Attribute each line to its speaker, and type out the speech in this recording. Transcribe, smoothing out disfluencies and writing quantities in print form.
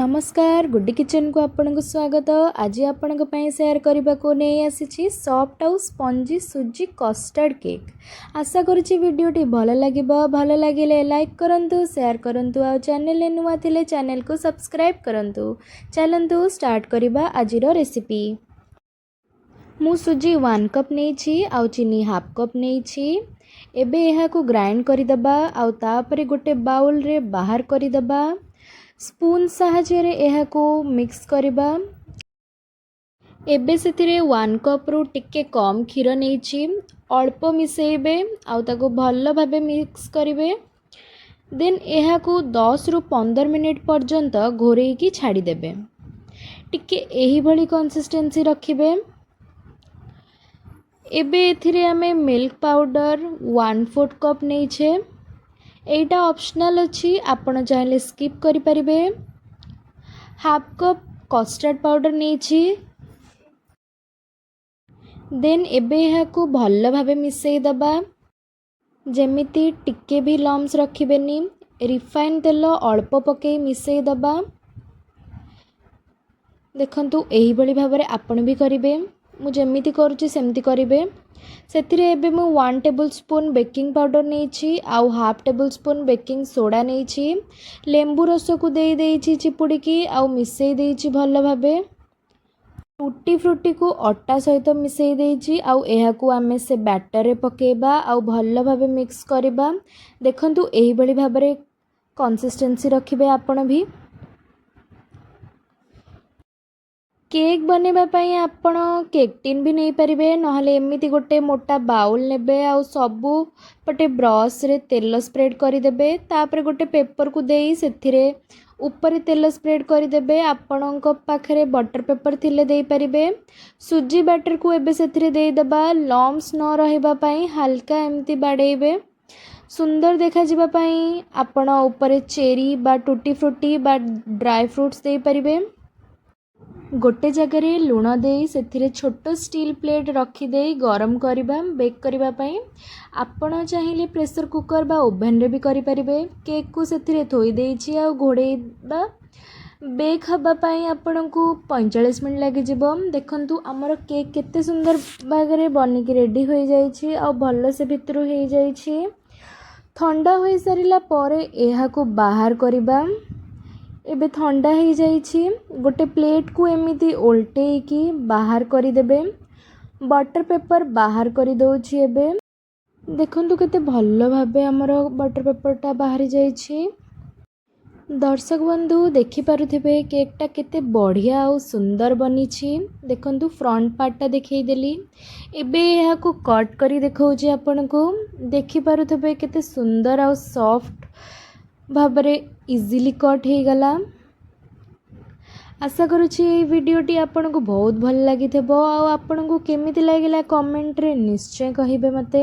Speaker 1: नमस्कार गुड्डी किचन को आपन को स्वागत। आज आपण शेयर करने को नहीं आसी सॉफ्ट आउ स्पंजी सुजी कस्टर्ड केक। आशा करुच्ची वीडियोटी भल लगे लाइक करंतु शेयर करंतु आ चैनल नुआ थिले चैनल को सब्सक्राइब करंतु। चलंतु स्टार्ट करबा आजिर रेसिपी। मु सुजी 1 कप नहीं आउ चीनी हाफ कप नहीं। एबे यहा को ग्राइंड करदेबा आउ तापरे गोटे बाउल रे बाहर करदेबा। स्पून साहाଯ୍ୟରେ ଏହାକୁ ମିକ୍ସ କରିବା। ଏବେ ସେଥିରେ 1 କପ୍ ରୁ ଟିକେ କମ୍ କ୍ଷୀର ନେଇଛି, ଅଳ୍ପ ମିଶେଇବେ ଆଉ ତାକୁ ଭଲ ଭାବେ ମିକ୍ସ କରିବେ। ଦେନ୍ ଏହାକୁ 10 ରୁ 15 ମିନିଟ୍ ପର୍ଯ୍ୟନ୍ତ ଘୋରେଇକି ଛାଡ଼ିଦେବେ। ଟିକେ ଏହି ଭଳି କନସିଷ୍ଟେନ୍ସି ରଖିବେ। ଏବେ ଏଥିରେ ଆମେ ମିଲ୍କ ପାଉडर 1/4 कप ନେଇଛେ। एटा ऑप्शनल अच्छी, आपण चाहे स्किप करि परिबे। हाफ कप कस्टर्ड पाउडर नहीं। देन एबे यहा को भल भावे मिसई दबा, जेमिति टिके भी लम्स रखिबेनी। रिफाइन तेल अल्प पके मिसई दबा। देखंतु एही भली भाबरे आपण भी करिवे, मु जेमिति करूची सेमिति करिवे। सेथिरे एबे मु 1 टेबल स्पून बेकिंग पाउडर नहीं आउ half table spoon baking soda नहीं। लेंबू रस को दे देइछि चिपुड़ी की आउ मिसई देइछि भल भाबे। टूटी फ्रूटी को अटा सहित मिसई देइछि आउ एहा को आमे से बैटर रे पकेबा आउ भल भाबे मिक्स करबा। देखंतु एही भली भाबरे कंसिस्टेंसी रखिबे आपण भी। केक बनेबा पई आपण केक टिन भी नहीं पारिबे, नहले एमिति गोटे मोटा बाउल नेबे आउ सबु पटे ब्रश रे तेल स्प्रेड करि देबे। तापर गोटे पेपर को देई सेथिरे ऊपर तेल स्प्रेड करि देबे। आपणक पाखरे बटर पेपर थिले देई पारिबे। सुजी बैटर को एबे सेथिरे देई दबा। लम्स न रहिबा पई हल्का एमिति बाडेइबे। सुंदर देखा जिबा पई आपण ऊपर चेरी बा टूटी फ्रूटी बा ड्राई फ्रूट्स देई पारिबे। गोटे जगह रे लुण देई सेथिरे छोटो स्टील प्लेट रखी देई गरम करबा बेक करबा पई। आपण चाहिले प्रेशर कुकर बा ओवन रे भी करि परिबे। केक को सेथिरे थोई देइछि आ घोड़ेबा। बेक हबा पई आपण को 45 मिनिट लागि जिवो। देखंतु हमर केक केते सुंदर भागरे बनि के रेडी होई जाइछि आ भल्लो से भितरु हेई जाइछि। ठंडा होई सारिला परे एहा को बाहर करबा। एबे ठंडा हो जाइछि। गोटे प्लेट को एमिति ओल्टे की बाहर करि देबे। बटर पेपर बाहर करि दउछि। एबे देखंतु केते भल्लो भाबे हमर बटर पेपरटा बाहर जाइछि। दर्शक बंधु देखि पारुथिबे केकटा केते बढ़िया और सुंदर बनिछि। देखंतु फ्रंट पार्टटा देखै देली। एबे एहा को कट करी देखौछि आपन को। देखि पारुथिबे केते सुंदर और सॉफ्ट भाबरे इजीली कट हो गला। आशा करुछि ये वीडियोटी आपन को बहुत भल लागि थेबो। आ आपन को केमिति लागिला कमेंट रे निश्चय कहिबे मते।